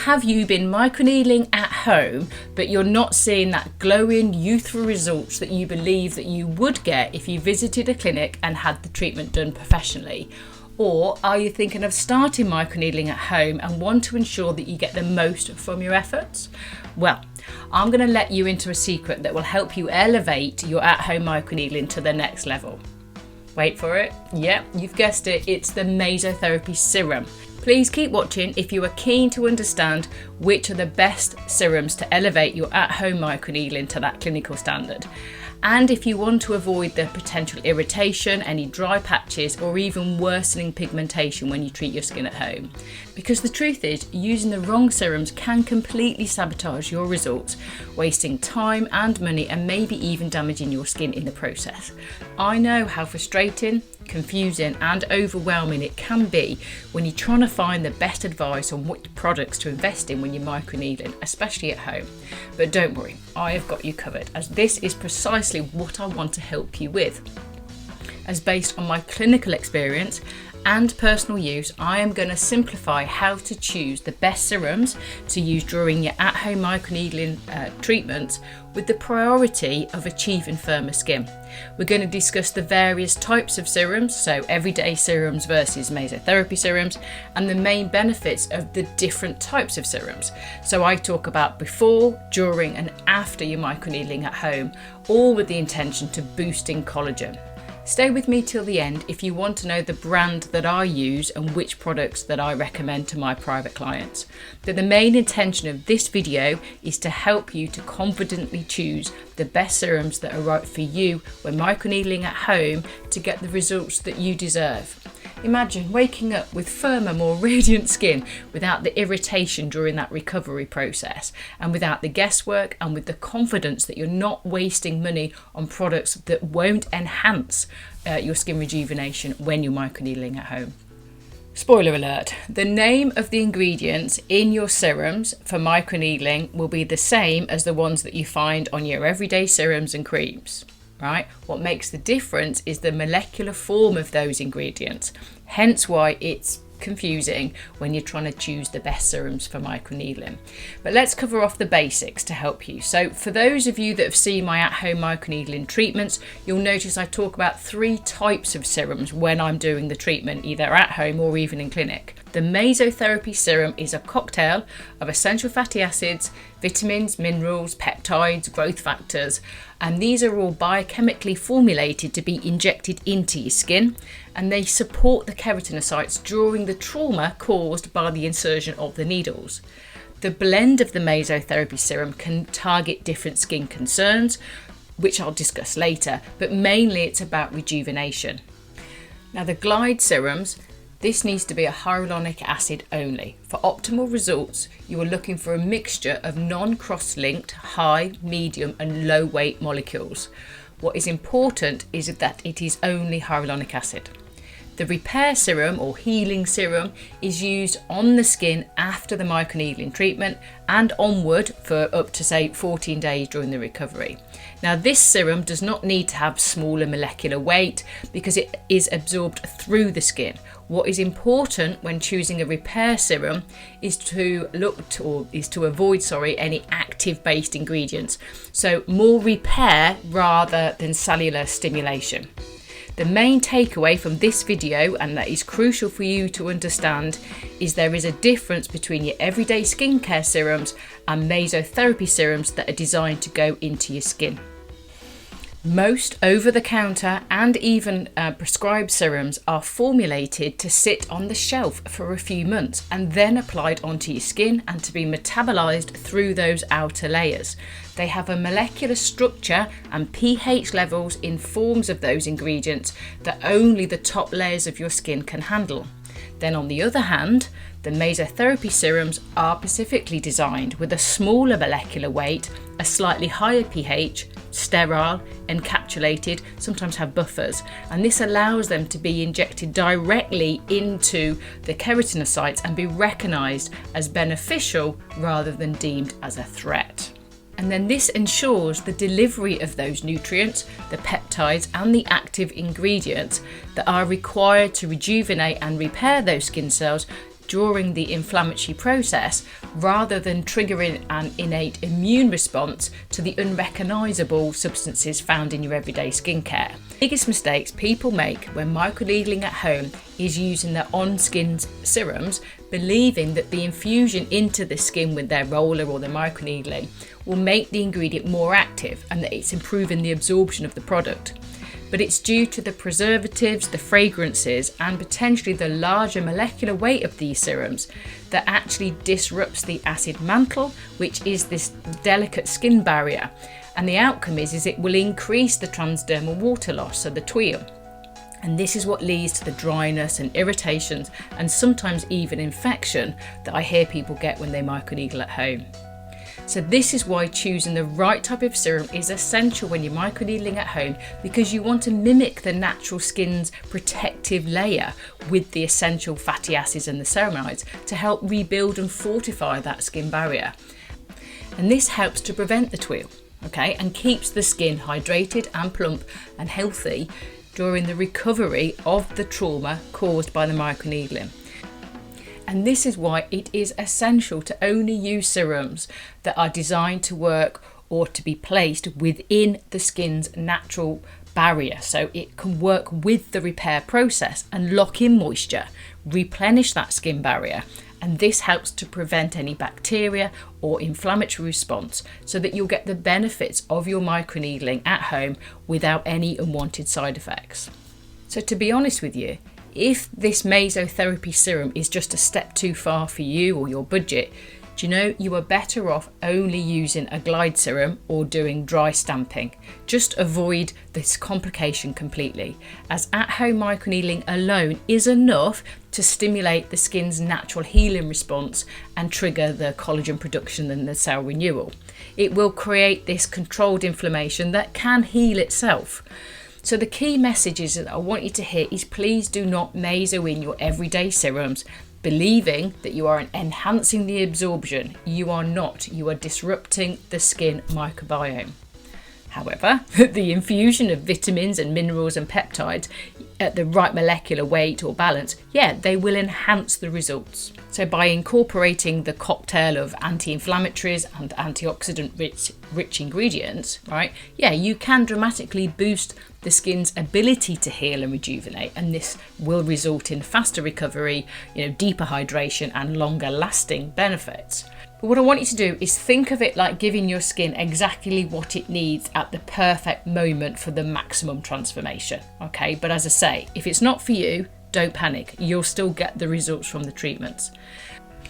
Have you been microneedling at home, but you're not seeing that glowing, youthful results that you believe that you would get if you visited a clinic and had the treatment done professionally? Or are you thinking of starting microneedling at home and want to ensure that you get the most from your efforts? Well, I'm going to let you into a secret that will help you elevate your at-home microneedling to the next level. Wait for it. Yep, you've guessed it. It's the Mesotherapy Serum. Please keep watching if you are keen to understand which are the best serums to elevate your at-home microneedling to that clinical standard. And if you want to avoid the potential irritation, any dry patches, or even worsening pigmentation when you treat your skin at home. Because the truth is, using the wrong serums can completely sabotage your results, wasting time and money and maybe even damaging your skin in the process. I know how frustrating, confusing and overwhelming it can be when you're trying to find the best advice on what products to invest in when you're microneedling, especially at home. But don't worry, I have got you covered, as this is precisely what I want to help you with. As based on my clinical experience and personal use, I am going to simplify how to choose the best serums to use during your at-home microneedling treatments, with the priority of achieving firmer skin. We're going to discuss the various types of serums, so everyday serums versus mesotherapy serums, and the main benefits of the different types of serums. So I talk about before, during and after your microneedling at home, all with the intention to boosting collagen. Stay with me till the end if you want to know the brand that I use and which products that I recommend to my private clients. But the main intention of this video is to help you to confidently choose the best serums that are right for you when microneedling at home to get the results that you deserve. Imagine waking up with firmer, more radiant skin without the irritation during that recovery process, and without the guesswork, and with the confidence that you're not wasting money on products that won't enhance your skin rejuvenation when you're microneedling at home. Spoiler alert, the name of the ingredients in your serums for microneedling will be the same as the ones that you find on your everyday serums and creams. Right? What makes the difference is the molecular form of those ingredients, hence why it's confusing when you're trying to choose the best serums for microneedling. But let's cover off the basics to help you. So for those of you that have seen my at-home microneedling treatments, you'll notice I talk about 3 types of serums when I'm doing the treatment, either at home or even in clinic. The Mesotherapy Serum is a cocktail of essential fatty acids, vitamins, minerals, peptides, growth factors, and these are all biochemically formulated to be injected into your skin, and they support the keratinocytes during the trauma caused by the insertion of the needles. The blend of the Mesotherapy Serum can target different skin concerns, which I'll discuss later, but mainly it's about rejuvenation. Now the Glide serums, this needs to be a hyaluronic acid only. For optimal results, you are looking for a mixture of non-cross-linked high, medium and low weight molecules. What is important is that it is only hyaluronic acid. The repair serum or healing serum is used on the skin after the microneedling treatment and onward for up to say 14 days during the recovery. Now this serum does not need to have smaller molecular weight because it is absorbed through the skin. What is important when choosing a repair serum is to avoid any active based ingredients. So more repair rather than cellular stimulation. The main takeaway from this video, and that is crucial for you to understand, is there is a difference between your everyday skincare serums and mesotherapy serums that are designed to go into your skin. Most over-the-counter and even prescribed serums are formulated to sit on the shelf for a few months and then applied onto your skin and to be metabolized through those outer layers. They have a molecular structure and pH levels in forms of those ingredients that only the top layers of your skin can handle. Then on the other hand, the mesotherapy serums are specifically designed with a smaller molecular weight, a slightly higher pH, sterile, encapsulated, sometimes have buffers, and this allows them to be injected directly into the keratinocytes and be recognised as beneficial rather than deemed as a threat. And then this ensures the delivery of those nutrients, the peptides and the active ingredients that are required to rejuvenate and repair those skin cells during the inflammatory process rather than triggering an innate immune response to the unrecognisable substances found in your everyday skincare. The biggest mistakes people make when microneedling at home is using their on-skin serums, believing that the infusion into the skin with their roller or their microneedling will make the ingredient more active and that it's improving the absorption of the product. But it's due to the preservatives, the fragrances, and potentially the larger molecular weight of these serums that actually disrupts the acid mantle, which is this delicate skin barrier. And the outcome is it will increase the transdermal water loss, so the TWEAL. And this is what leads to the dryness and irritations and sometimes even infection that I hear people get when they microneedle at home. So this is why choosing the right type of serum is essential when you're microneedling at home, because you want to mimic the natural skin's protective layer with the essential fatty acids and the ceramides to help rebuild and fortify that skin barrier. And this helps to prevent the TWEAL, okay, and keeps the skin hydrated and plump and healthy during the recovery of the trauma caused by the microneedling. And this is why it is essential to only use serums that are designed to work or to be placed within the skin's natural barrier, so it can work with the repair process and lock in moisture, replenish that skin barrier, and this helps to prevent any bacteria or inflammatory response so that you'll get the benefits of your microneedling at home without any unwanted side effects. So to be honest with you, if this Mesotherapy serum is just a step too far for you or your budget, do you know you are better off only using a glide serum or doing dry stamping. Just avoid this complication completely, as at-home microneedling alone is enough to stimulate the skin's natural healing response and trigger the collagen production and the cell renewal. It will create this controlled inflammation that can heal itself. So the key messages that I want you to hear is please do not meso in your everyday serums, believing that you are enhancing the absorption. You are not. You are disrupting the skin microbiome. However, the infusion of vitamins and minerals and peptides at the right molecular weight or balance, they will enhance the results. So by incorporating the cocktail of anti-inflammatories and antioxidant rich ingredients, right, you can dramatically boost the skin's ability to heal and rejuvenate, and this will result in faster recovery, deeper hydration and longer lasting benefits. But what I want you to do is think of it like giving your skin exactly what it needs at the perfect moment for the maximum transformation, okay? But as I say, if it's not for you, don't panic. You'll still get the results from the treatments.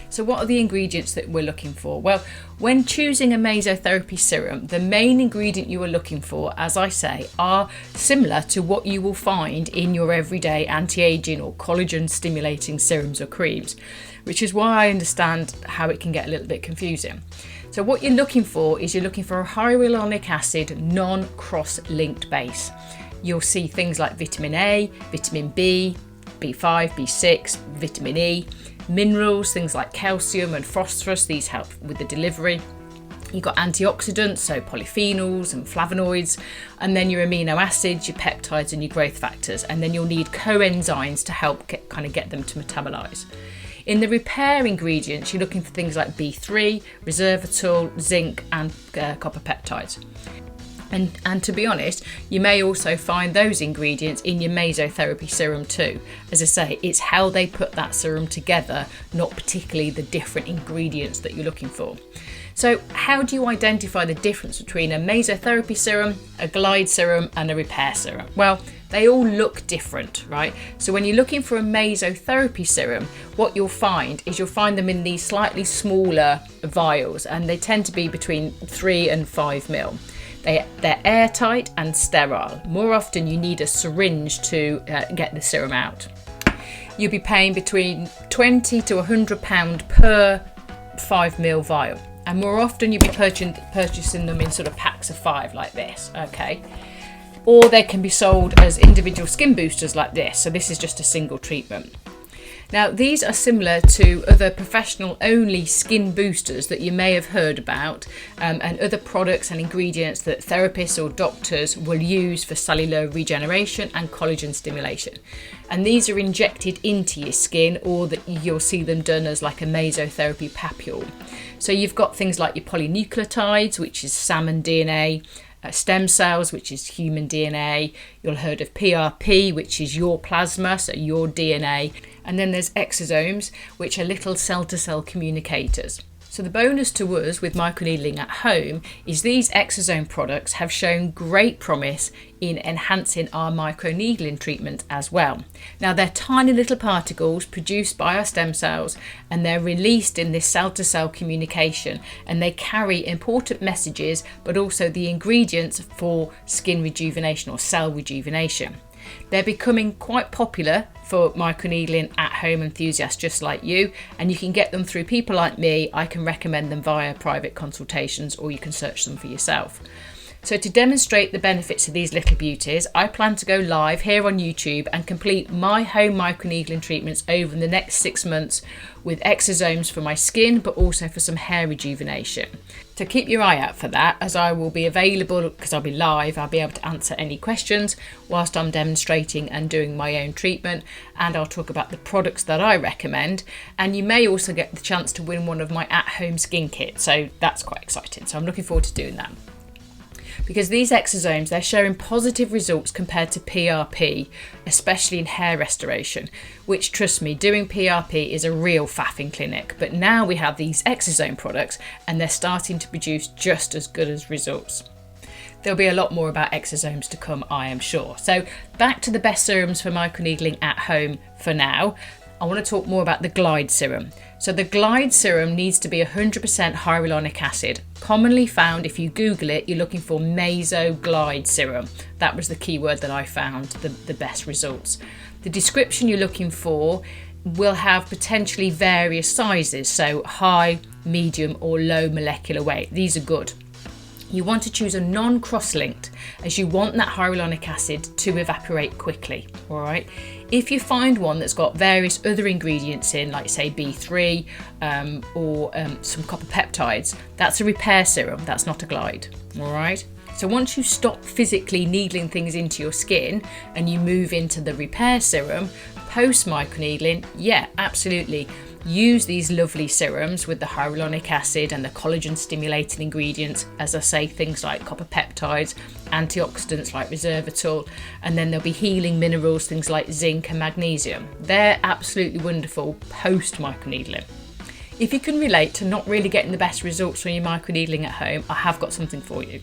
So what are the ingredients that we're looking for? Well, when choosing a Mesotherapy serum, the main ingredient you are looking for, as I say, are similar to what you will find in your everyday anti-aging or collagen stimulating serums or creams, which is why I understand how it can get a little bit confusing. So what you're looking for is a hyaluronic acid non-cross-linked base. You'll see things like vitamin A, vitamin B, B5, B6, vitamin E, minerals, things like calcium and phosphorus, these help with the delivery. You've got antioxidants, so polyphenols and flavonoids, and then your amino acids, your peptides and your growth factors, and then you'll need coenzymes to help get them to metabolize. In the repair ingredients, you're looking for things like B3, resveratrol, zinc and copper peptides. And to be honest, you may also find those ingredients in your Mesotherapy serum too. As I say, it's how they put that serum together, not particularly the different ingredients that you're looking for. So how do you identify the difference between a Mesotherapy serum, a glide serum and a repair serum? Well, they all look different, right? So when you're looking for a Mesotherapy serum, what you'll find them in these slightly smaller vials, and they tend to be between 3 and 5 ml. They're airtight and sterile. More often you need a syringe to get the serum out. You'll be paying between £20 to £100 per 5 ml vial. And more often you'll be purchasing them in sort of packs of 5 like this, okay? Or they can be sold as individual skin boosters like this. So this is just a single treatment. Now, these are similar to other professional only skin boosters that you may have heard about, and other products and ingredients that therapists or doctors will use for cellular regeneration and collagen stimulation. And these are injected into your skin, or that you'll see them done as like a mesotherapy papule. So you've got things like your polynucleotides, which is salmon DNA, stem cells, which is human DNA. You'll heard of PRP, which is your plasma, so your DNA. And then there's exosomes, which are little cell-to-cell communicators. So the bonus to us with microneedling at home is these exosome products have shown great promise in enhancing our microneedling treatment as well. Now, they're tiny little particles produced by our stem cells, and they're released in this cell-to-cell communication, and they carry important messages, but also the ingredients for skin rejuvenation or cell rejuvenation. They're becoming quite popular for microneedling at home enthusiasts just like you, and you can get them through people like me. I can recommend them via private consultations, or you can search them for yourself. So to demonstrate the benefits of these little beauties, I plan to go live here on YouTube and complete my home microneedling treatments over the next 6 months with exosomes for my skin, but also for some hair rejuvenation. So keep your eye out for that, as I will be available, because I'll be live. I'll be able to answer any questions whilst I'm demonstrating and doing my own treatment, and I'll talk about the products that I recommend. And you may also get the chance to win one of my at-home skin kits, so that's quite exciting. So I'm looking forward to doing that. Because these exosomes, they're showing positive results compared to PRP, especially in hair restoration, which, trust me, doing PRP is a real faff in clinic. But now we have these exosome products, and they're starting to produce just as good as results. There'll be a lot more about exosomes to come, I am sure. So back to the best serums for microneedling at home for now. I want to talk more about the Glide Serum. So the Glide Serum needs to be 100% hyaluronic acid. Commonly found, if you Google it, you're looking for Meso Glide Serum. That was the keyword that I found the best results. The description you're looking for will have potentially various sizes, so high, medium or low molecular weight. These are good. You want to choose a non-cross-linked, as you want that hyaluronic acid to evaporate quickly, all right? If you find one that's got various other ingredients in, like say B3 or some copper peptides, that's a repair serum, that's not a glide, all right? So once you stop physically needling things into your skin and you move into the repair serum, post-microneedling, yeah, absolutely. Use these lovely serums with the hyaluronic acid and the collagen stimulating ingredients, as I say, things like copper peptides, antioxidants like resveratrol, and then there'll be healing minerals, things like zinc and magnesium. They're absolutely wonderful post microneedling. If you can relate to not really getting the best results when you're microneedling at home, I have got something for you.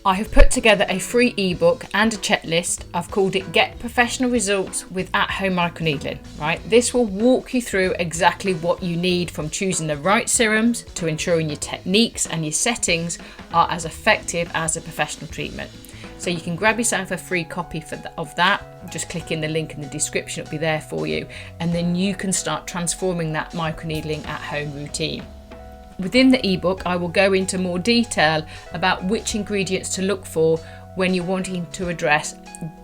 I have put together a free ebook and a checklist. I've called it Get Professional Results with At-Home Microneedling, right? This will walk you through exactly what you need, from choosing the right serums to ensuring your techniques and your settings are as effective as a professional treatment. So you can grab yourself a free copy of that. Just click in the link in the description, it'll be there for you. And then you can start transforming that microneedling at-home routine. Within the ebook, I will go into more detail about which ingredients to look for when you're wanting to address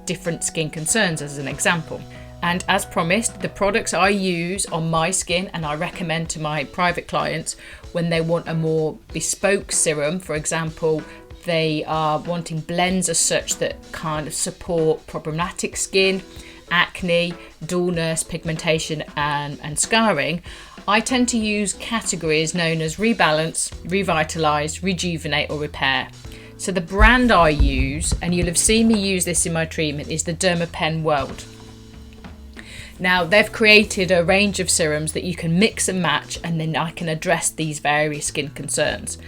different skin concerns, as an example. And as promised, the products I use on my skin and I recommend to my private clients when they want a more bespoke serum, for example, they are wanting blends as such that kind of support problematic skin, acne, dullness, pigmentation and scarring. I tend to use categories known as rebalance, revitalize, rejuvenate or repair. So the brand I use, and you'll have seen me use this in my treatment, is the Dermapen World. Now they've created a range of serums that you can mix and match, and then I can address these various skin concerns.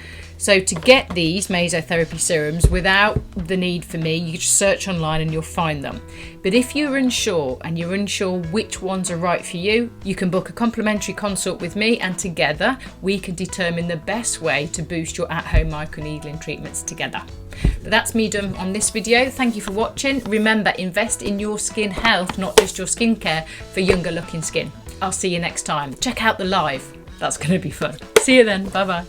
So to get these Mesotherapy serums without the need for me, you just search online and you'll find them. But if you're unsure and you're unsure which ones are right for you, you can book a complimentary consult with me, and together we can determine the best way to boost your at-home microneedling treatments together. But that's me done on this video. Thank you for watching. Remember, invest in your skin health, not just your skincare, for younger looking skin. I'll see you next time. Check out the live. That's going to be fun. See you then. Bye bye.